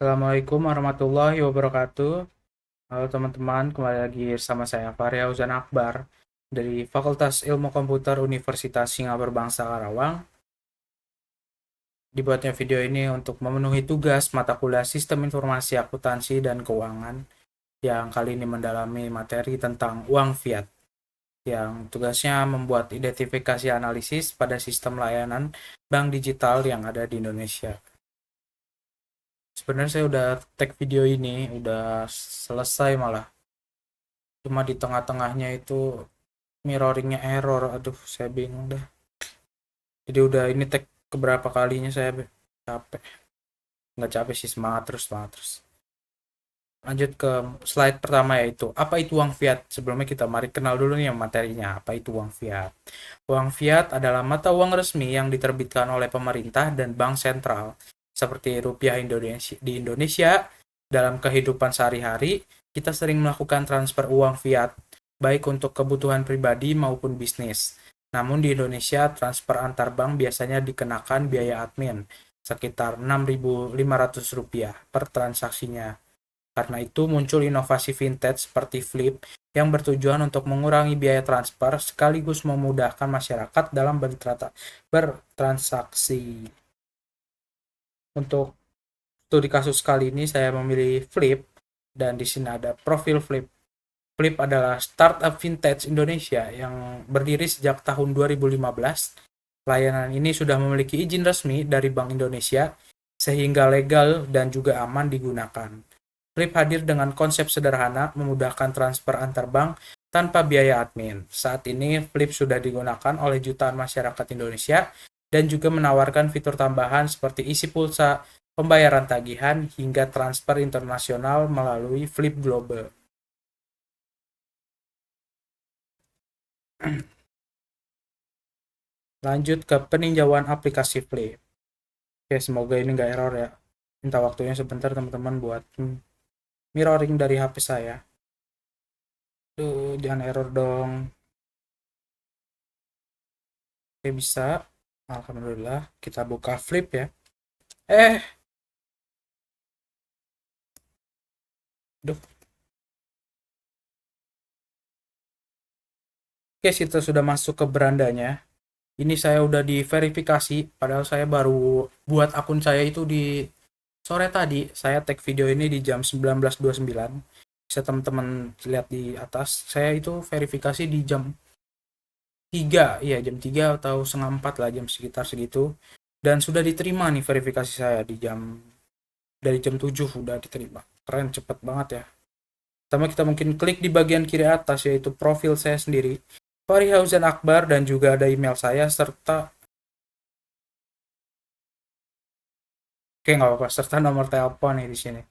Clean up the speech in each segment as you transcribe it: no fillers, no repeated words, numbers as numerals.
Assalamualaikum warahmatullahi wabarakatuh. Halo teman-teman, kembali lagi bersama saya Fahri Fauzan Akbar dari Fakultas Ilmu Komputer Universitas Singapura Bangsa Karawang. Dibuatnya video ini untuk memenuhi tugas mata kuliah Sistem Informasi Akuntansi dan Keuangan yang kali ini mendalami materi tentang uang fiat yang tugasnya membuat identifikasi analisis pada sistem layanan bank digital yang ada di Indonesia. Sebenarnya saya udah tag video ini, udah selesai malah. Cuma di tengah-tengahnya itu mirroringnya error. Aduh, saya bingung dah. Jadi udah ini tag keberapa kalinya saya capek. Nggak capek sih, semangat terus, semangat terus. Lanjut ke slide pertama, yaitu apa itu uang fiat. Sebelumnya kita mari kenal dulu nih materinya. Apa itu uang fiat? Uang fiat adalah mata uang resmi yang diterbitkan oleh pemerintah dan bank sentral seperti rupiah Indonesia. Di Indonesia, dalam kehidupan sehari-hari, kita sering melakukan transfer uang fiat baik untuk kebutuhan pribadi maupun bisnis. Namun di Indonesia, transfer antar bank biasanya dikenakan biaya admin sekitar Rp6.500 per transaksinya. Karena itu muncul inovasi vintage seperti Flip yang bertujuan untuk mengurangi biaya transfer sekaligus memudahkan masyarakat dalam bertransaksi. Untuk studi kasus kali ini saya memilih Flip dan di sini ada profil Flip. Flip adalah startup vintage Indonesia yang berdiri sejak tahun 2015. Layanan ini sudah memiliki izin resmi dari Bank Indonesia sehingga legal dan juga aman digunakan. Flip hadir dengan konsep sederhana memudahkan transfer antar bank tanpa biaya admin. Saat ini Flip sudah digunakan oleh jutaan masyarakat Indonesia dan juga menawarkan fitur tambahan seperti isi pulsa, pembayaran tagihan, hingga transfer internasional melalui Flip Global. Lanjut ke peninjauan aplikasi Flip. Oke, semoga ini nggak error ya. Minta waktunya sebentar teman-teman buat mirroring dari HP saya. Duh, jangan error dong. Oke, bisa. Alhamdulillah, kita buka Flip ya. Eh, duh. Oke, kita sudah masuk ke berandanya. Ini saya udah diverifikasi, padahal saya baru buat akun saya itu di sore tadi. Saya tag video ini di jam 19.29. Bisa teman-teman lihat di atas. Saya itu verifikasi di jam 3, ya jam 3 atau setengah 4 lah, jam sekitar segitu. Dan sudah diterima nih verifikasi saya di jam dari jam 7 udah diterima. Keren, cepet banget ya. Pertama kita mungkin klik di bagian kiri atas yaitu profil saya sendiri, Fahri Fauzan Akbar, dan juga ada email saya serta oke nggak apa-apa, serta nomor telepon nih di sini.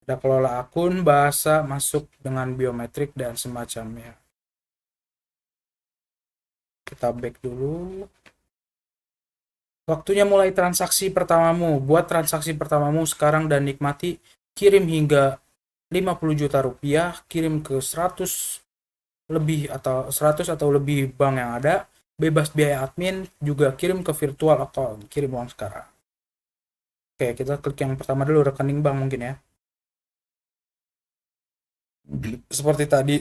Ada kelola akun, bahasa, masuk dengan biometrik dan semacamnya. Kita back dulu. Waktunya mulai transaksi pertamamu. Buat transaksi pertamamu sekarang dan nikmati kirim hingga 50 juta rupiah, kirim ke 100 lebih atau 100 atau lebih bank yang ada, bebas biaya admin, juga kirim ke virtual account, kirim uang sekarang. Oke, kita klik yang pertama dulu, rekening bank mungkin ya. Seperti tadi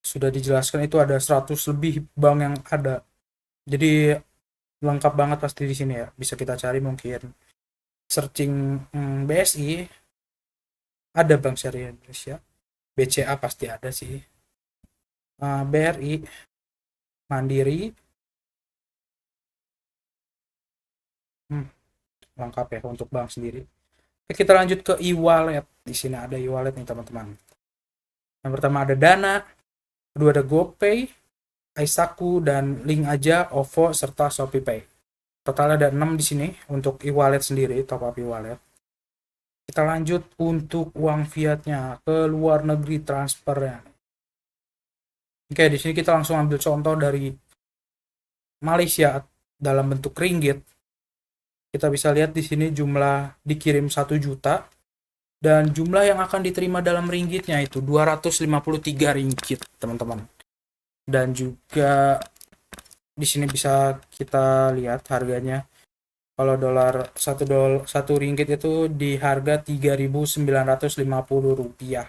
sudah dijelaskan, itu ada 100 lebih bank yang ada. Jadi lengkap banget pasti di sini ya. Bisa kita cari mungkin searching BSI, ada Bank Syariah Indonesia. BCA pasti ada sih. BRI, Mandiri, lengkap ya untuk bank sendiri. Oke, kita lanjut ke e-wallet. Di sini ada e-wallet nih teman-teman. Yang pertama ada Dana, kedua ada GoPay, Aisaku, dan Link Aja, OVO, serta ShopeePay. Total ada 6 di sini untuk e-wallet sendiri, top up e-wallet. Kita lanjut untuk uang fiatnya ke luar negeri transfernya. Oke, di sini kita langsung ambil contoh dari Malaysia dalam bentuk ringgit. Kita bisa lihat di sini jumlah dikirim 1 juta dan jumlah yang akan diterima dalam ringgitnya itu 253 ringgit, teman-teman. Dan juga di sini bisa kita lihat harganya Kalau satu ringgit itu di harga 3.950 rupiah.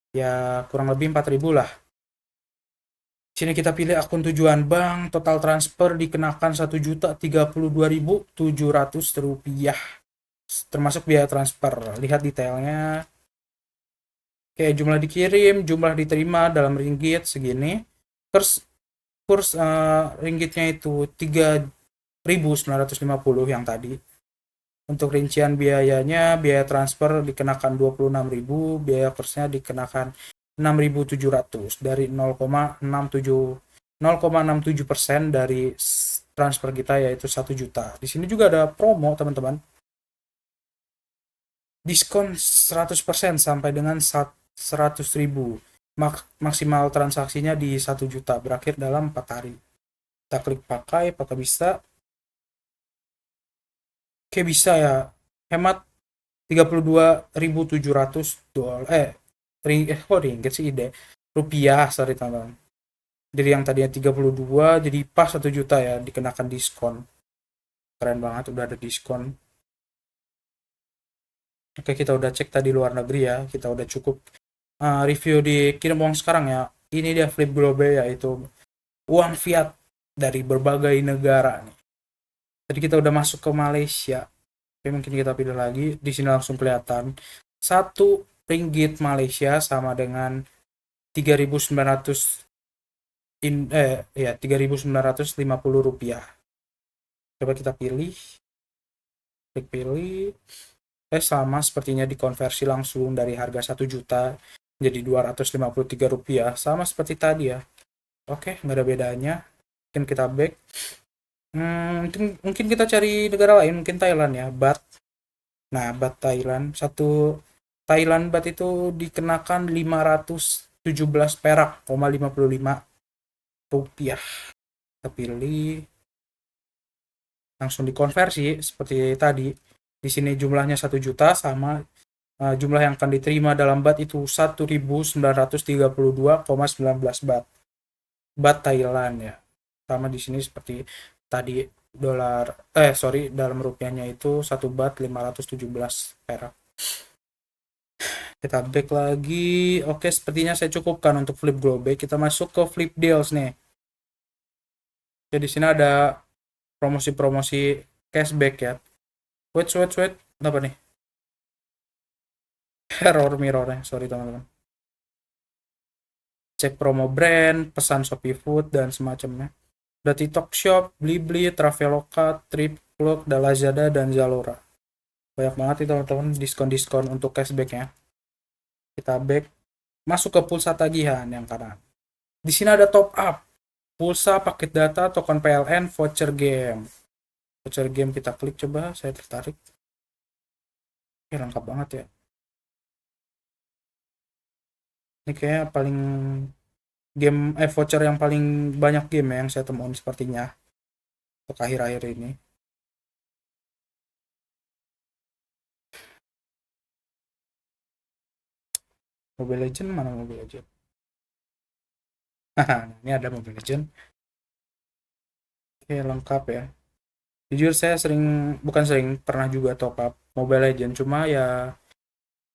Ya kurang lebih 4.000 lah. Sini kita pilih akun tujuan bank, total transfer dikenakan 1.032.700 rupiah. Termasuk biaya transfer. Lihat detailnya. Kayak jumlah dikirim, jumlah diterima dalam ringgit segini. Terus kurs ringgitnya itu 3.950 yang tadi. Untuk rincian biayanya, biaya transfer dikenakan 26.000, biaya kursnya dikenakan 6.700 dari 0,67% dari transfer kita yaitu 1 juta. Di sini juga ada promo, teman-teman. Diskon 100% sampai dengan 100.000. Maksimal transaksinya di 1 juta berakhir dalam 4 hari. Kita klik pakai, apakah bisa? Oke, bisa ya. Hemat 32.700 dolar. Kok ringgit sih ide? Rupiah, sorry teman-teman. Dari yang tadinya 32 jadi pas 1 juta ya, dikenakan diskon. Keren banget, udah ada diskon. Oke, kita udah cek tadi luar negeri ya. Kita udah cukup review di kirim uang sekarang ya. Ini dia Flip Global, yaitu uang fiat dari berbagai negara nih. Tadi kita udah masuk ke Malaysia. Oke, mungkin kita pilih lagi. Di sini langsung kelihatan. Satu ringgit Malaysia sama dengan 3.900 ya 3.950 rupiah. Coba kita pilih. Klik pilih. Sama sepertinya dikonversi langsung dari harga 1 juta jadi 253 rupiah. Sama seperti tadi ya. Oke, nggak ada bedanya. Mungkin kita back. Mungkin kita cari negara lain, mungkin Thailand ya, baht. Nah, baht Thailand, satu Thailand baht itu dikenakan 517 perak, 55 rupiah. Kita pilih, langsung dikonversi seperti tadi. Di sini jumlahnya 1 juta sama jumlah yang akan diterima dalam baht itu 1.932,19 baht. Baht Thailand ya. Sama di sini seperti tadi dalam rupiahnya itu 1 baht 517 perak. Kita back lagi. Oke, sepertinya saya cukupkan untuk Flip Global. Kita masuk ke Flip Deals nih. Jadi di sini ada promosi-promosi cashback ya. Wait. Apa nih? Error mirrornya, sorry teman-teman. Cek promo brand, pesan Shopee Food, dan semacamnya. Ada TikTok Shop, Blibli, Traveloka, Triplook, Lazada, dan Zalora. Banyak banget nih teman-teman diskon-diskon untuk cashbacknya. Kita back, masuk ke pulsa tagihan yang kanan. Di sini ada top up, pulsa, paket data, token PLN, voucher game. Voucher game kita klik, coba, saya tertarik. Lengkap banget ya. Ini kayaknya paling voucher yang paling banyak game ya yang saya temuin sepertinya untuk akhir-akhir ini. Mobile Legend mana Mobile Legend? Ini ada Mobile Legend. Oke, lengkap ya. Jujur saya bukan sering, pernah juga top up Mobile Legend, cuma ya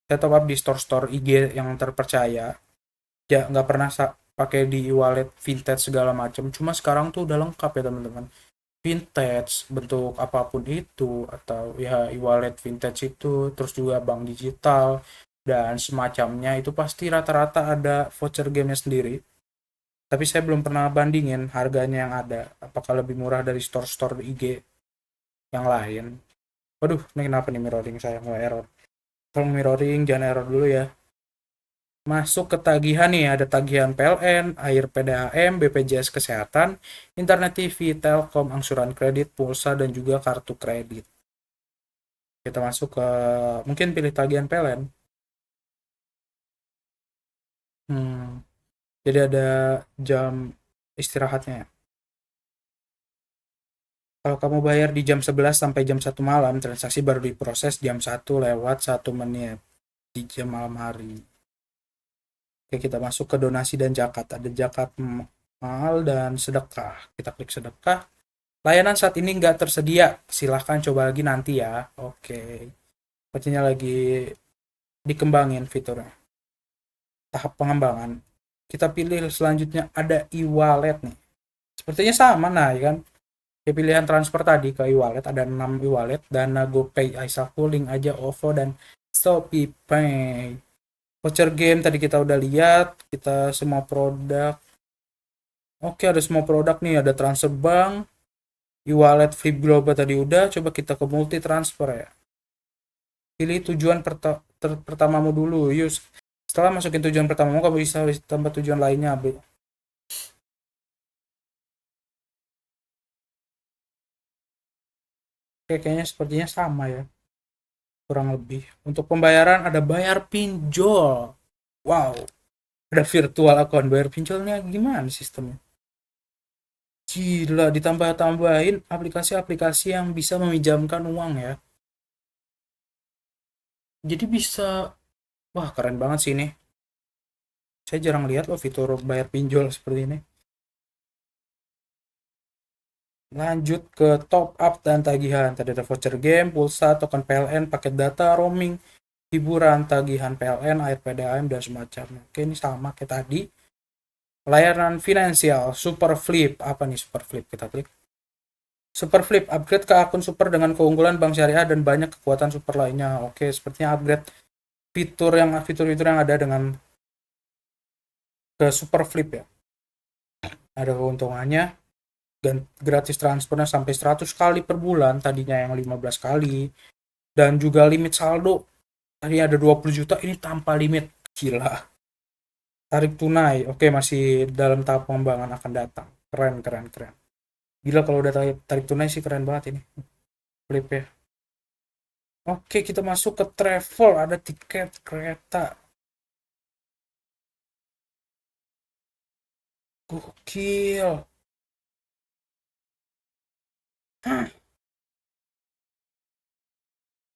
saya top up di store-store IG yang terpercaya. Ya nggak pernah pakai di e-wallet vintage segala macam. Cuma sekarang tuh udah lengkap ya teman-teman. Vintage bentuk apapun itu, atau ya e-wallet vintage itu, terus juga bank digital dan semacamnya, itu pasti rata-rata ada voucher gamenya sendiri. Tapi saya belum pernah bandingin harganya yang ada, apakah lebih murah dari store-store IG yang lain. Waduh, ini kenapa nih mirroring saya nggak error? Kalau mirroring jangan error dulu ya. Masuk ke tagihan nih, ada tagihan PLN, air PDAM, BPJS Kesehatan, internet TV, Telkom, angsuran kredit, pulsa, dan juga kartu kredit. Kita masuk ke, mungkin pilih tagihan PLN. Jadi ada jam istirahatnya ya. Kalau kamu bayar di jam 11 sampai jam 1 malam, transaksi baru diproses jam 1 lewat 1 menit di jam malam hari. Oke, kita masuk ke donasi dan zakat. Ada zakat mal dan sedekah. Kita klik sedekah. Layanan saat ini nggak tersedia. Silahkan coba lagi nanti ya. Oke. Sepertinya lagi dikembangin fiturnya. Tahap pengembangan. Kita pilih selanjutnya ada e-wallet nih. Sepertinya sama nah ya kan. Di pilihan transfer tadi ke e-wallet ada 6 e-wallet, Dana, GoPay, Aisaku, Link Aja, OVO, dan ShopeePay. Voucher game tadi kita udah lihat, kita semua produk. Oke, ada semua produk nih, ada transfer bank, e-wallet, Flip Global tadi udah, coba kita ke multi transfer ya. Pilih tujuan pertamamu dulu, yus. Setelah masukin tujuan pertamamu, kamu bisa tambah tujuan lainnya. Oke, kayaknya sepertinya sama ya, kurang lebih. Untuk pembayaran ada bayar pinjol. Wow, ada virtual account bayar pinjolnya gimana sistemnya? Gila, ditambah-tambahin aplikasi-aplikasi yang bisa meminjamkan uang ya. Jadi bisa, wah keren banget sih ini. Saya jarang lihat loh fitur bayar pinjol seperti ini. Lanjut ke top up dan tagihan. Tadi ada voucher game, pulsa, token PLN, paket data, roaming, hiburan, tagihan PLN, air PDAM, dan semacamnya. Oke, ini sama kayak tadi. Layanan finansial, Super Flip. Apa nih Super Flip? Kita klik. Super Flip, upgrade ke akun super dengan keunggulan bank syariah dan banyak kekuatan super lainnya. Oke, sepertinya upgrade fitur-fitur yang ada dengan ke Super Flip ya. Ada keuntungannya, dan gratis transfernya sampai 100 kali per bulan, tadinya yang 15 kali. Dan juga limit saldo, tadi ada 20 juta, ini tanpa limit. Gila. Tarik tunai, oke masih dalam tahap pengembangan akan datang. Keren, keren, keren. Gila kalau udah tarik tunai sih keren banget ini. Flip ya. Oke, kita masuk ke travel, ada tiket kereta. Gokil. Hah,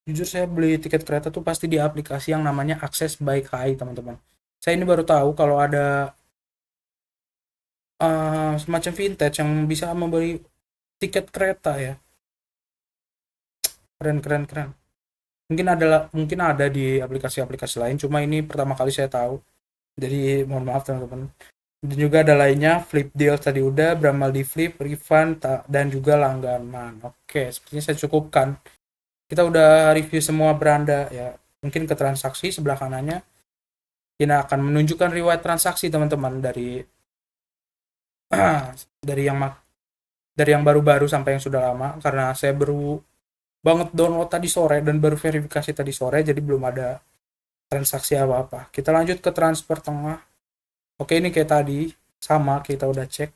jujur saya beli tiket kereta tuh pasti di aplikasi yang namanya Akses by KAI, teman-teman. Saya ini baru tahu kalau ada semacam vintage yang bisa membeli tiket kereta ya. Keren, keren, keren. Mungkin ada di aplikasi-aplikasi lain, cuma ini pertama kali saya tahu. Jadi mohon maaf teman-teman. Dan juga ada lainnya, flip deal tadi udah, beramal di flip, refund, dan juga langganan. Oke, sepertinya saya cukupkan. Kita udah review semua beranda ya. Mungkin ke transaksi sebelah kanannya, kita akan menunjukkan riwayat transaksi teman-teman dari dari yang dari yang baru-baru sampai yang sudah lama, karena saya baru banget download tadi sore dan baru verifikasi tadi sore, jadi belum ada transaksi apa-apa. Kita lanjut ke transfer tengah. Oke, ini kayak tadi sama, kita udah cek.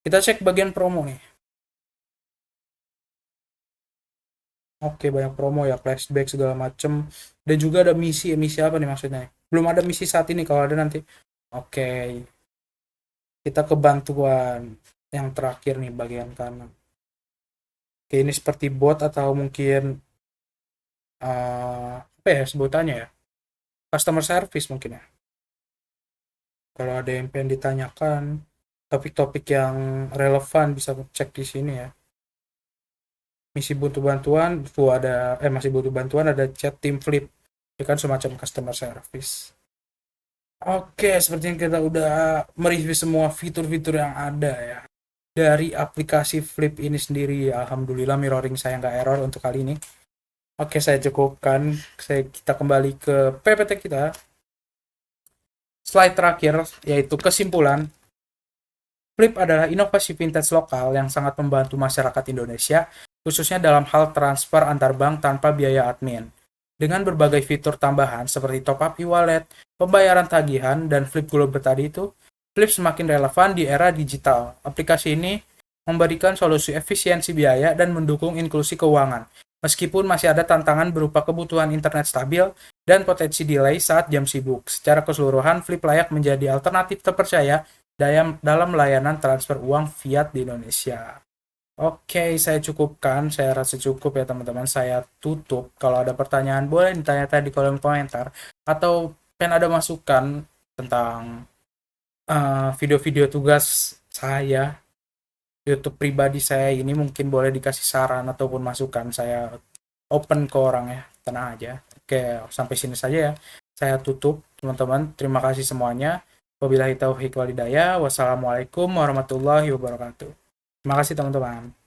Kita cek bagian promo nih. Oke, banyak promo ya, flashback segala macem. Dan juga ada misi. Misi apa nih maksudnya? Belum ada misi saat ini, kalau ada nanti. Oke, kita ke bantuan yang terakhir nih bagian kanan. Oke, ini seperti bot atau mungkin apa ya sebutannya ya? Customer service mungkin ya. Kalau ada yang pengen ditanyakan, topik-topik yang relevan bisa cek di sini ya. Misi butuh bantuan, tuh ada masih butuh bantuan, ada chat tim flip. Itu kan semacam customer service. Oke, sepertinya kita udah mereview semua fitur-fitur yang ada ya. Dari aplikasi Flip ini sendiri, alhamdulillah mirroring saya nggak error untuk kali ini. Oke, saya cukupkan. Kita kembali ke PPT kita. Slide terakhir, yaitu kesimpulan. Flip adalah inovasi vintage lokal yang sangat membantu masyarakat Indonesia, khususnya dalam hal transfer antar bank tanpa biaya admin. Dengan berbagai fitur tambahan seperti top up e-wallet, pembayaran tagihan, dan Flip Global tadi itu, Flip semakin relevan di era digital. Aplikasi ini memberikan solusi efisiensi biaya dan mendukung inklusi keuangan, meskipun masih ada tantangan berupa kebutuhan internet stabil dan potensi delay saat jam sibuk. Secara keseluruhan, Flip layak menjadi alternatif terpercaya dalam layanan transfer uang fiat di Indonesia. Oke, saya cukupkan. Saya rasa cukup ya teman-teman. Saya tutup. Kalau ada pertanyaan boleh ditanya di kolom komentar. Atau pengen ada masukan tentang video-video tugas saya. YouTube pribadi saya ini mungkin boleh dikasih saran ataupun masukan, saya open ke orang ya, tenang aja. Oke, sampai sini saja ya, saya tutup teman-teman, terima kasih semuanya. Wabillahi taufiq walhidayah, wassalamualaikum warahmatullahi wabarakatuh. Terima kasih teman-teman.